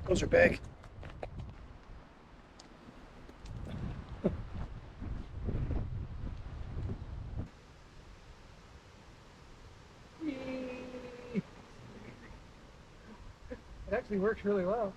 Those are big. It actually works really well.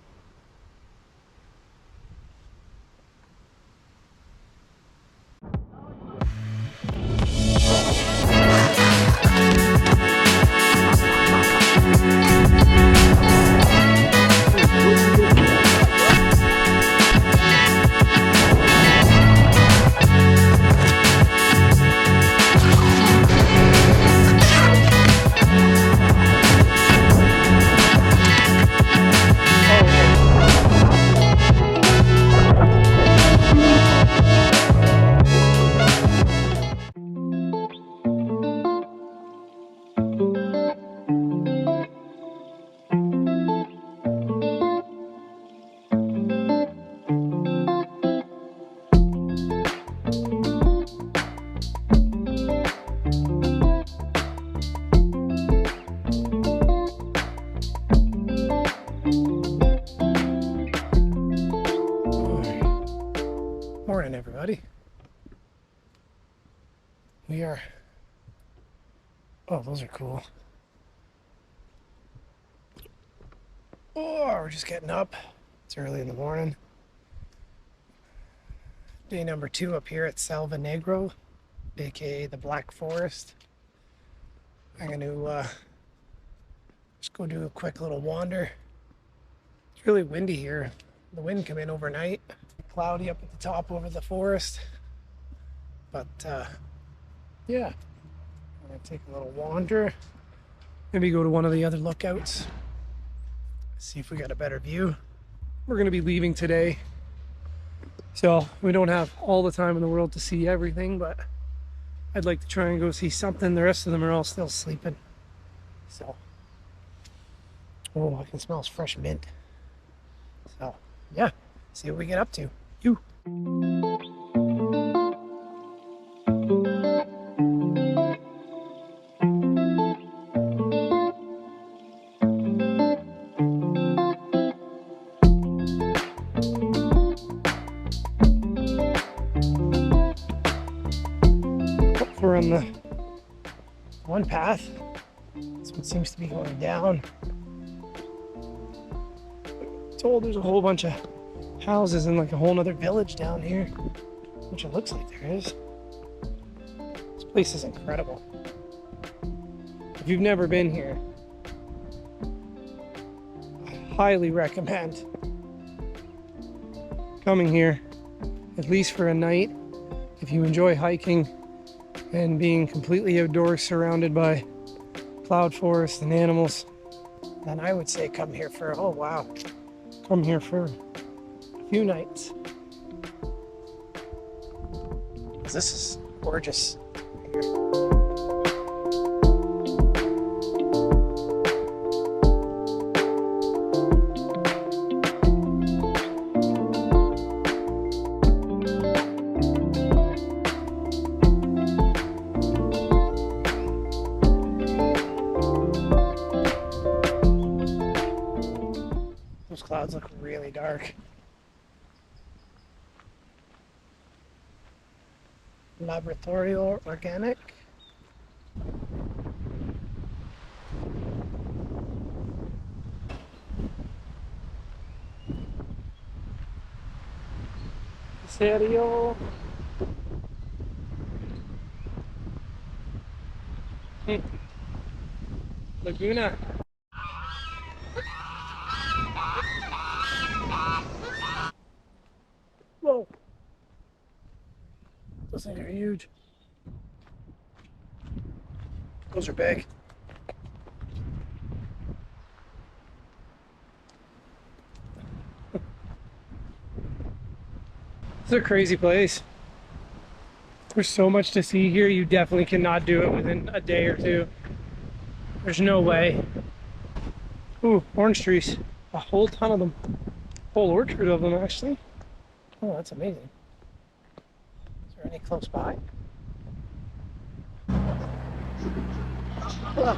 Morning, everybody. We are, oh, those are cool. Oh, we're just getting up. It's early in the morning. Day number 2 up here at Selva Negro, aka the Black Forest. I'm going to just go do a quick little wander. It's really windy here. The wind came in overnight. Cloudy up at the top over the forest. But yeah, I'm going to take a little wander. Maybe go to one of the other lookouts. See if we got a better view. We're going to be leaving today, so we don't have all the time in the world to see everything, but I'd like to try and go see something. The rest of them are all still sleeping. So, oh, I can smell fresh mint. So, yeah, see what we get up to. You. We're on the one path. This one seems to be going down. Told there's a whole bunch of houses and like a whole nother village down here, which it looks like there is. This place is incredible. If you've never been here, I highly recommend coming here, at least for a night. If you enjoy hiking and being completely outdoors, surrounded by cloud forest and animals, then I would say come here for, oh wow, come here for a few nights. This is gorgeous here. Those clouds look really dark. Laboratorio organic. Serio. Laguna. Whoa. Those things are huge. Those are big. It's a crazy place. There's so much to see here. You definitely cannot do it within a day or two. There's no way. Ooh, orange trees. A whole ton of them. Whole orchard of them, actually. Oh, that's amazing. Is there any close by? Look.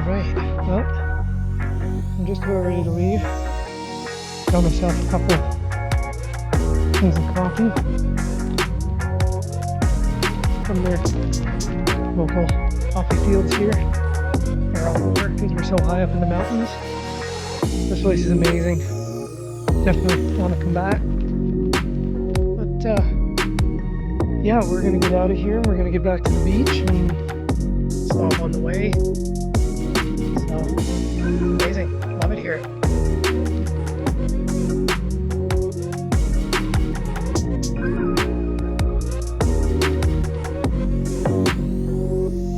Alright, well, I'm just about ready to leave. Got myself a couple things of coffee from their local coffee fields here. They're all over because we're so high up in the mountains. This place is amazing. Definitely want to come back. But yeah, we're gonna get out of here. We're gonna get back to the beach and stop on the way. So amazing. Love it here.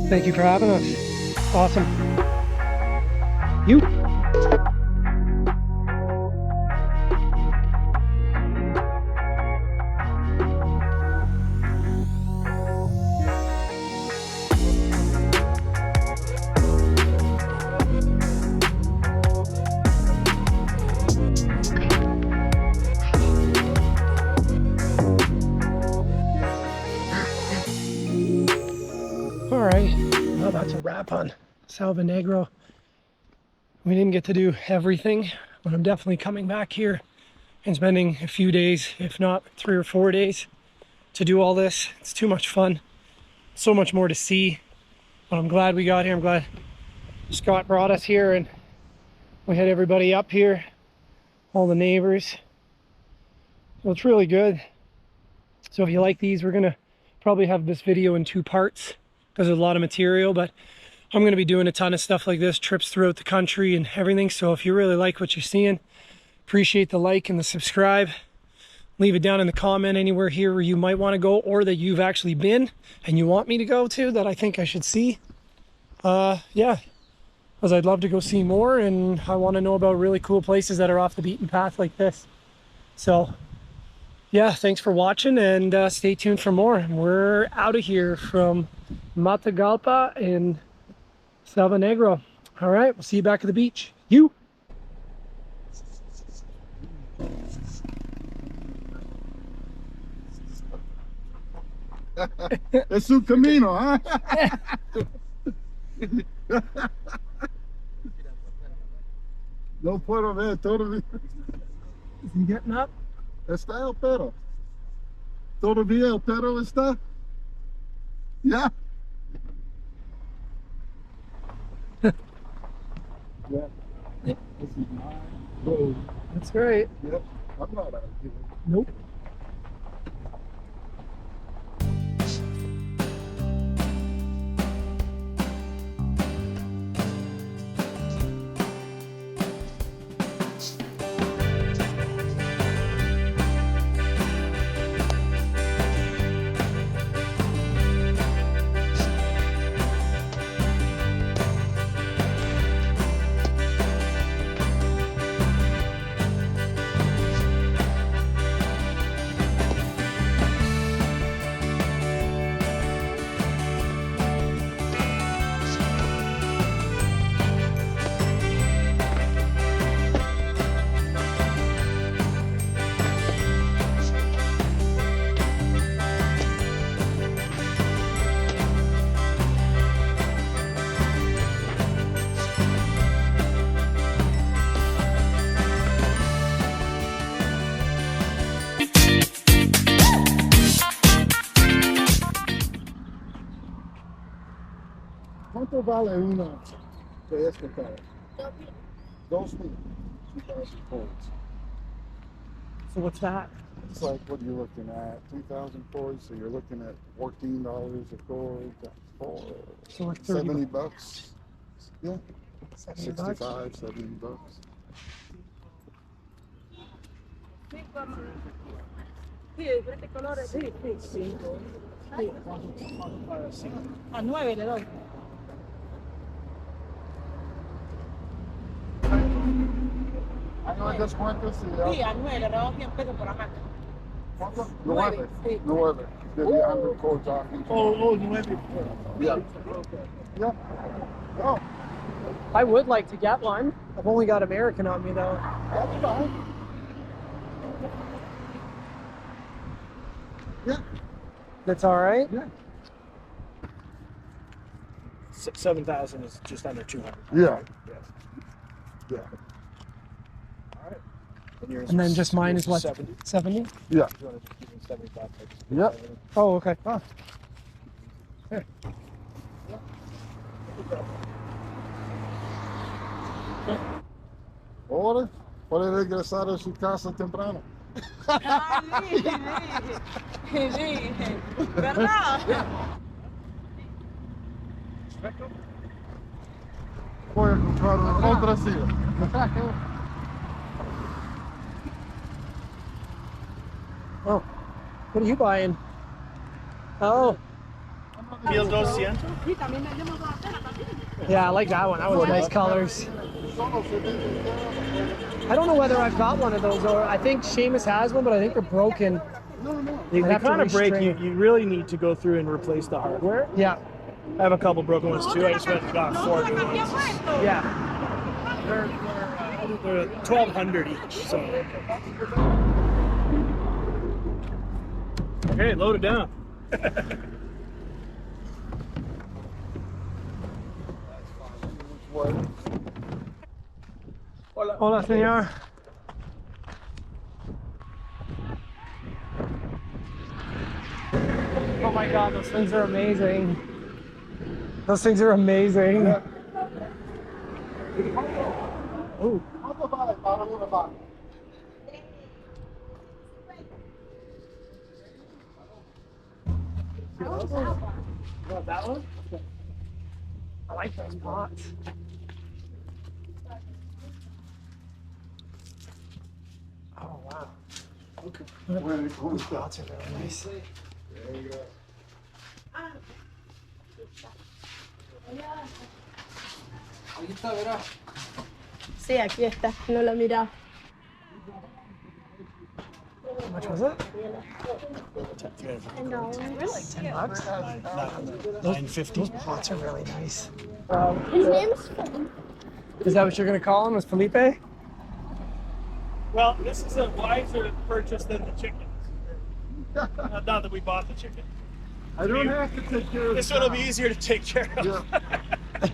Thank you for having us. Awesome. You. All right, well, that's a wrap on Selva Negra. We didn't get to do everything, but I'm definitely coming back here and spending a few days, if not 3 or 4 days, to do all this. It's too much fun. So much more to see. But I'm glad we got here. I'm glad Scott brought us here and we had everybody up here, all the neighbors. So it's really good. So if you like these, we're gonna probably have this video in 2 parts because there's a lot of material, but I'm going to be doing a ton of stuff like this, trips throughout the country and everything. So if you really like what you're seeing, appreciate the like and the subscribe. Leave it down in the comment anywhere here where you might want to go or that you've actually been and you want me to go to that I think I should see. Yeah, because I'd love to go see more and I want to know about really cool places that are off the beaten path like this. So yeah, thanks for watching and stay tuned for more. We're out of here from Matagalpa in Selva Negra. All right, we'll see you back at the beach. You. Es su camino, huh? No puedo ver todavía. Is he getting up? Está el perro. Todavía el perro está. Yeah. Yeah. This is my road. That's great. Yep. I'm not arguing. Nope. ¿Cuánto vale una de este carro? 2,000. 2,000 points. So what's that? It's like, what are you looking at? 2,000 points, so you're looking at $14 a cord. So like 70 bucks. Yeah. 70 bucks? 65, 70 bucks. Sí, de diferentes colores, sí, sí. 5. A 9 le doy. ¿Hay un descuento? Sí, a 9 le doy 100 pesos por la marca. ¿Cuánto? 9. Sí. 9. Give you 100 cords off each one. Oh, 9. Yeah. Yeah. Oh, I would like to get one. I've only got American on me though. that's fine. Yeah. That's all right? Yeah. 7,000 is just under 200. Yeah. Right? Yeah. All right. And, yours And then was- just mine yours is was what? 70. 70? Yeah. You want to just give me 75? Yep. Oh, okay. Ahora, puede regresar a su casa temprano. ¿Verdad? Voy a comprar otra silla. Oh, what are you buying? Oh, 1,200. Sí, también vendemos la cena también. yeah, I like that one. That one's nice colors. I don't know whether I've got one of those, or I think Seamus has one, but I think they're broken. They have to kind of break. restring You really need to go through and replace the hardware. Yeah, I have a couple broken ones too. I just went and got 4 new ones. yeah. They're 1,200 each. So. Okay, load it down. Hola, señor. Oh my God, those things are amazing. Those things are amazing. Ooh. You want that one? I like those pots. Oh wow. Okay. Those pots are really nice. There you go. Sí, aquí está. No lo he mirado. How much was it? No, really. $10. 950. Those pots are really nice. His name's Is that what you're gonna call him? Was Felipe? Well, this is a wiser purchase than the chickens. Not that we bought the chicken. I don't have to take care of This one will be easier to take care of. Yeah.